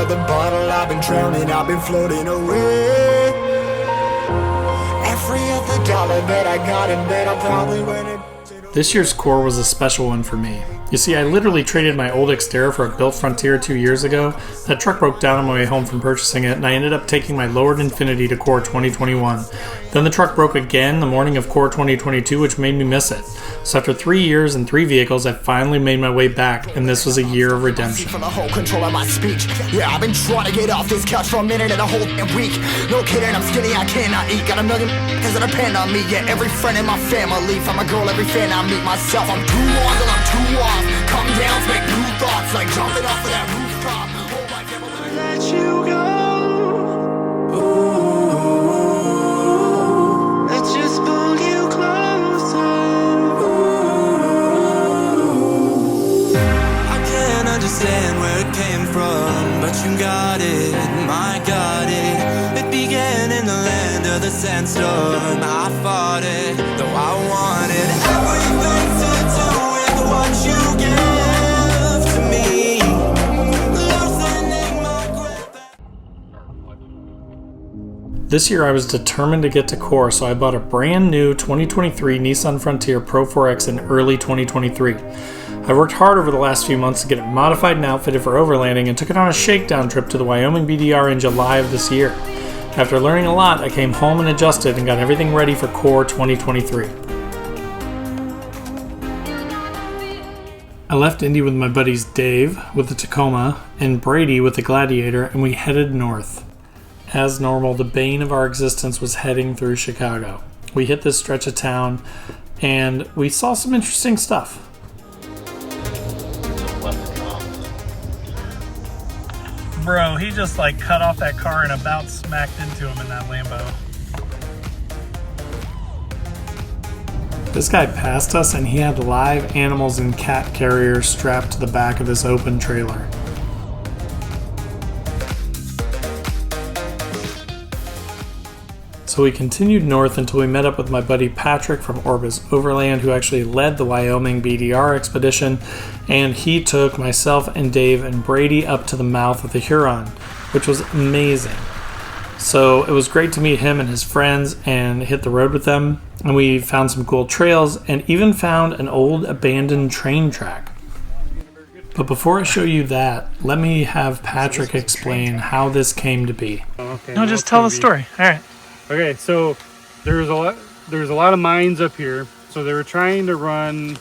the bottle, I've been drowning, I've been floating away. Every other dollar that I got in bed, I probably went in. This year's KOAR was a special one for me. You see, I literally traded my old Xterra for a built Frontier 2 years ago. That truck broke down on my way home from purchasing it, and I ended up taking my lowered Infinity to KOAR 2021. Then the truck broke again the morning of KOAR 2022, which made me miss it. So after 3 years and 3 vehicles, I finally made my way back, and this was a year of redemption. For the whole control of my speech. Yeah, I've been trying to get off this couch for a minute and a whole week. No kidding, I'm skinny, I cannot eat. Got a million cause that depend on me. Yeah, every friend in my family, from a girl, every fan I meet myself. I'm too on till I'm too off. Come down, make new thoughts, like jumping off of that rooftop. Oh, I can't believe I let you go. Ooh, let's just pull you closer. Ooh, I can't understand where it came from, but you got it, my got it. It began in the land of the sandstorm. I fought it, though I wanted everything to do with what you give to me. Loosening my grip. This year I was determined to get to KOAR, so I bought a brand new 2023 Nissan Frontier Pro 4X in early 2023. I worked hard over the last few months to get it modified and outfitted for overlanding and took it on a shakedown trip to the Wyoming BDR in July of this year. After learning a lot, I came home and adjusted and got everything ready for KOAR 2023. I left Indy with my buddies Dave with the Tacoma and Brady with the Gladiator, and we headed north. As normal, the bane of our existence was heading through Chicago. We hit this stretch of town and we saw some interesting stuff. Bro, he just cut off that car and about smacked into him in that Lambo. This guy passed us and he had live animals and cat carriers strapped to the back of this open trailer. So we continued north until we met up with my buddy Patrick from Orbis Overland, who actually led the Wyoming BDR expedition, and he took myself and Dave and Brady up to the mouth of the Huron, which was amazing. So it was great to meet him and his friends and hit the road with them, and we found some cool trails and even found an old abandoned train track. But before I show you that, let me have Patrick explain how this came to be. Okay, No, just tell the story. All right. Okay, so there's a lot of mines up here. So they were trying to run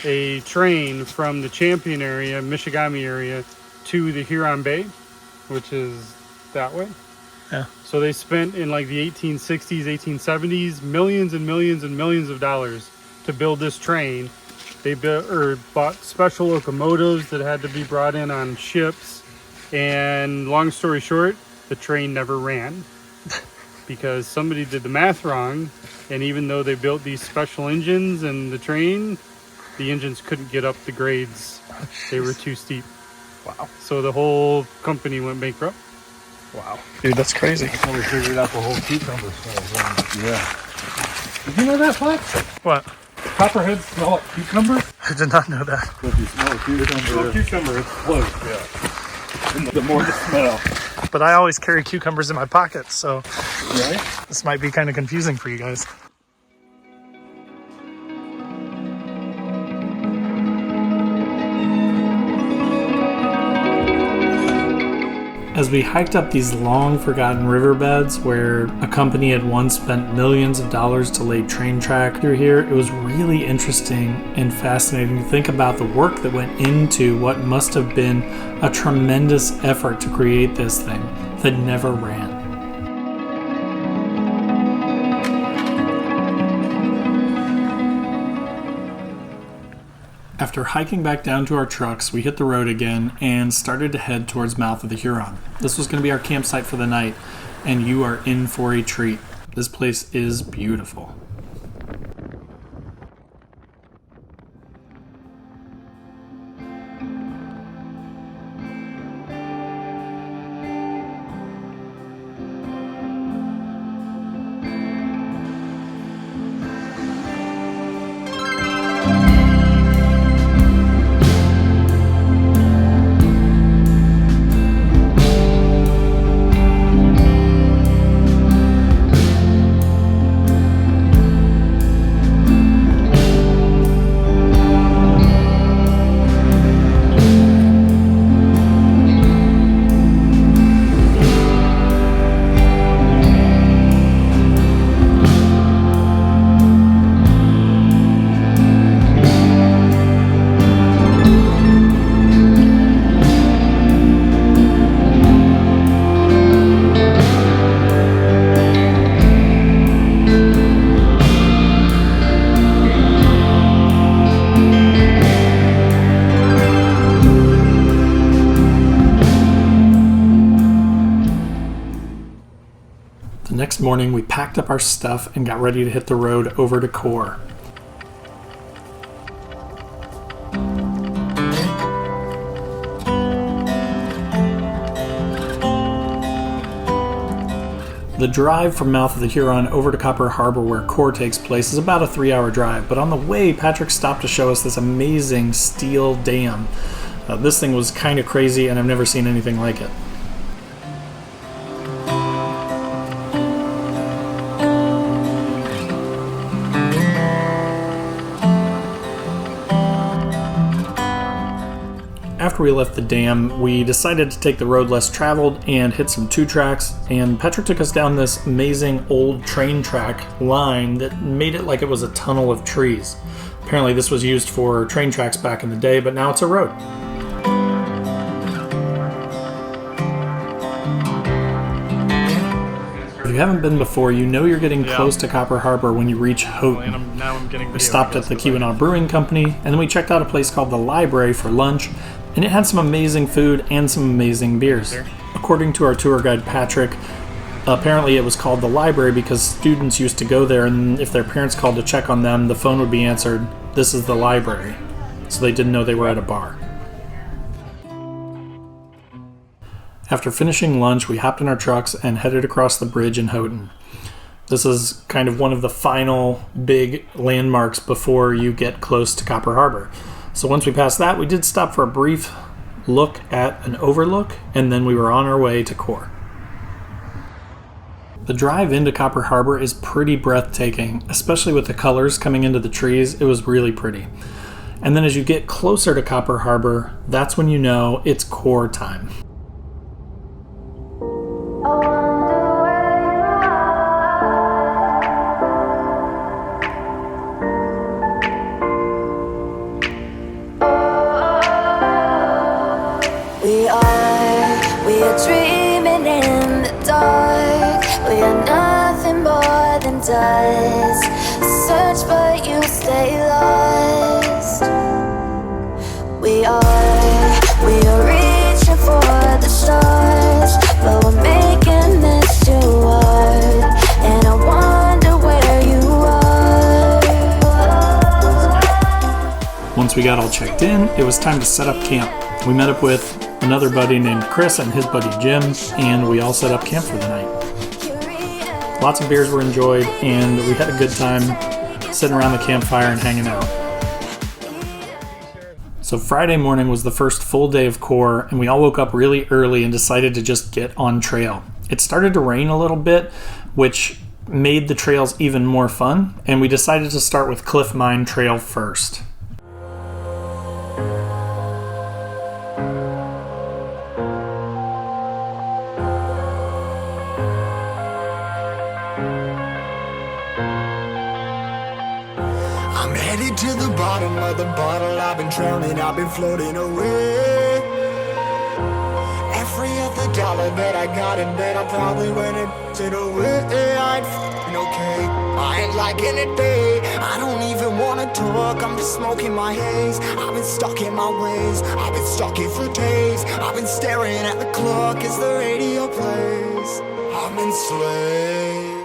a train from the Champion area, Michigami area, to the Huron Bay, which is that way. Yeah. So they spent in the 1860s, 1870s, millions and millions and millions of dollars to build this train. They bought special locomotives that had to be brought in on ships. And long story short, the train never ran. Because somebody did the math wrong, and even though they built these special engines and the train, the engines couldn't get up the grades. They were too steep. Wow. So the whole company went bankrupt. Wow. Dude, that's crazy. That's how we figured out the whole cucumber smell. Yeah. Did you know that, Flex? What? Copperheads smell like cucumber? I did not know that. So if you smell a cucumber, it's close, yeah. And the more the smell. But I always carry cucumbers in my pockets, so Right? this might be kind of confusing for you guys. As we hiked up these long forgotten riverbeds where a company had once spent millions of dollars to lay train track through here, it was really interesting and fascinating to think about the work that went into what must have been a tremendous effort to create this thing that never ran. After hiking back down to our trucks, we hit the road again and started to head towards mouth of the Huron. This was going to be our campsite for the night, and you are in for a treat. This place is beautiful. The next morning, we packed up our stuff and got ready to hit the road over to KOAR. The drive from mouth of the Huron over to Copper Harbor where KOAR takes place is about a 3-hour drive, but on the way Patrick stopped to show us this amazing steel dam. This thing was kind of crazy and I've never seen anything like it. After we left the dam, we decided to take the road less traveled and hit some 2-tracks, and Patrick took us down this amazing old train track line that made it like it was a tunnel of trees. Apparently this was used for train tracks back in the day, but now it's a road. If you haven't been before, you know you're getting close to Copper Harbor when you reach Houghton. We stopped at the Keweenaw Brewing Company, and then we checked out a place called the Library for lunch, and it had some amazing food and some amazing beers. According to our tour guide Patrick, apparently it was called the Library because students used to go there, and if their parents called to check on them, the phone would be answered, "This is the library." So they didn't know they were at a bar. After finishing lunch, we hopped in our trucks and headed across the bridge in Houghton. This is kind of one of the final big landmarks before you get close to Copper Harbor. So once we passed that, we did stop for a brief look at an overlook, and then we were on our way to KOAR. The drive into Copper Harbor is pretty breathtaking, especially with the colors coming into the trees. It was really pretty. And then as you get closer to Copper Harbor, that's when you know it's KOAR time. We are dreaming in the dark. We are nothing more than dust. Search but you stay lost. We are reaching for the stars, but we're making this too hard. And I wonder where you are. Once we got all checked in, it was time to set up camp. We met up with another buddy named Chris and his buddy Jim, and we all set up camp for the night. Lots of beers were enjoyed, and we had a good time sitting around the campfire and hanging out. So Friday morning was the first full day of KOAR, and we all woke up really early and decided to just get on trail. It started to rain a little bit, which made the trails even more fun, and we decided to start with Cliff Mine Trail first. I'm headed to the bottom of the bottle. I've been drowning, I've been floating away. Every other dollar that I got in bed, I probably went and it away. I ain't f***ing okay, I ain't liking it, babe. I don't even wanna talk, I'm just smoking my haze. I've been stuck in my ways, I've been stuck here for days. I've been staring at the clock as the radio plays. I'm enslaved.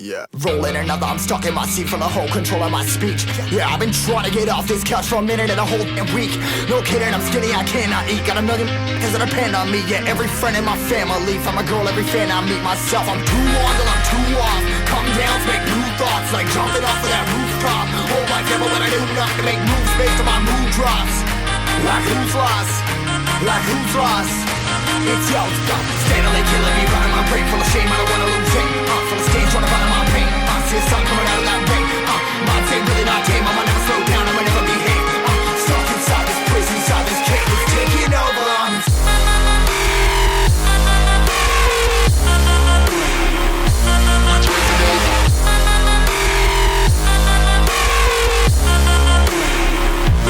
Yeah. Rolling another, I'm stuck in my seat for the whole control of my speech. Yeah, I've been trying to get off this couch for a minute and a whole week. No kidding, I'm skinny, I cannot eat. Got a million cause that depend on me. Yeah, every friend in my family, from a girl, every fan I meet myself. I'm too on till I'm too off. Come down to make new thoughts, like jumping off of that rooftop. Hold my camera when I do not to make moves based on my mood drops. Like who's lost? Like who's lost? It's yo, stop. Standing killing me, running my brain full of shame. I don't wanna lose it. Full of stage, trying to find my pain. I see the sun coming out of that rain. My day really not tame. I'ma never slow down. I'ma never behave. Stuck inside this prison, inside this cage. It's taking over.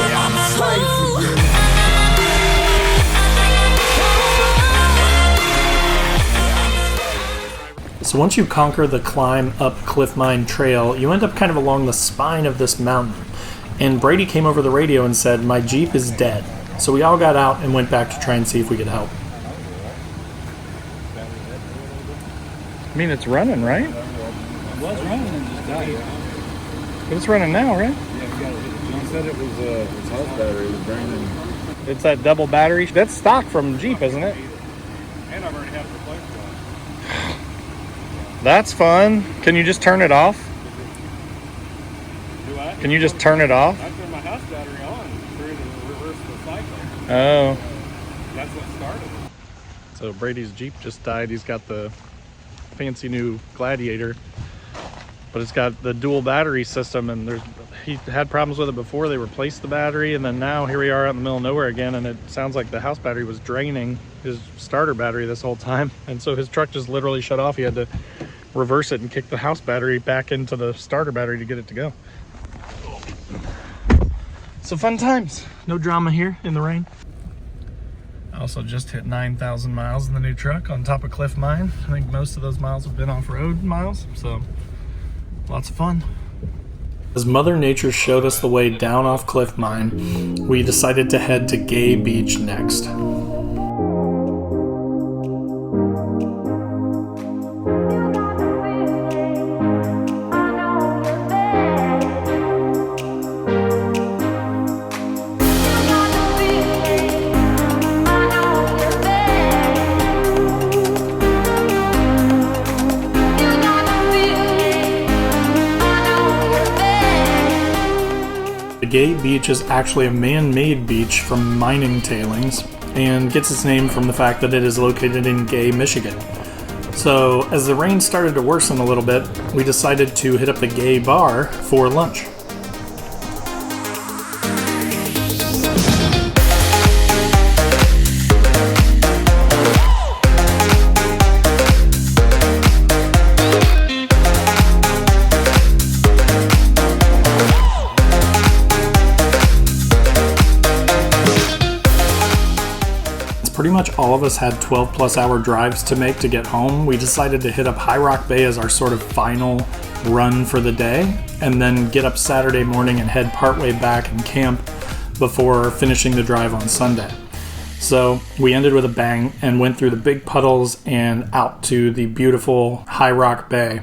Yeah, I'm a slave for you. So once you conquer the climb up Cliff Mine Trail, you end up kind of along the spine of this mountain. And Brady came over the radio and said, "My Jeep is dead." So we all got out and went back to try and see if we could help. I mean, it's running, right? It was running and just died. But it's running now, right? Yeah, we got it. John said it was its house battery was draining. It's that double battery. That's stock from Jeep, isn't it? And I've already had it replaced once. That's fun. Can you just turn it off? Do I? Can you just turn it off? I turned my house battery on through the reversible cycle. Oh. That's what started it. So Brady's Jeep just died. He's got the fancy new Gladiator, but it's got the dual battery system, and he had problems with it before. They replaced the battery, and then now here we are out in the middle of nowhere again, and it sounds like the house battery was draining his starter battery this whole time, and so his truck just literally shut off. He had to reverse it and kick the house battery back into the starter battery to get it to go. So fun times. No drama here in the rain. I also just hit 9,000 miles in the new truck on top of Cliff Mine. I think most of those miles have been off-road miles, so lots of fun. As Mother Nature showed us the way down off Cliff Mine, we decided to head to Gay Beach next. Gay Beach is actually a man-made beach from mining tailings and gets its name from the fact that it is located in Gay, Michigan. So as the rain started to worsen a little bit, we decided to hit up the Gay bar for lunch. Pretty much all of us had 12 plus hour drives to make to get home. We decided to hit up Huron Bay as our sort of final run for the day, and then get up Saturday morning and head partway back and camp before finishing the drive on Sunday. So we ended with a bang and went through the big puddles and out to the beautiful Huron Bay.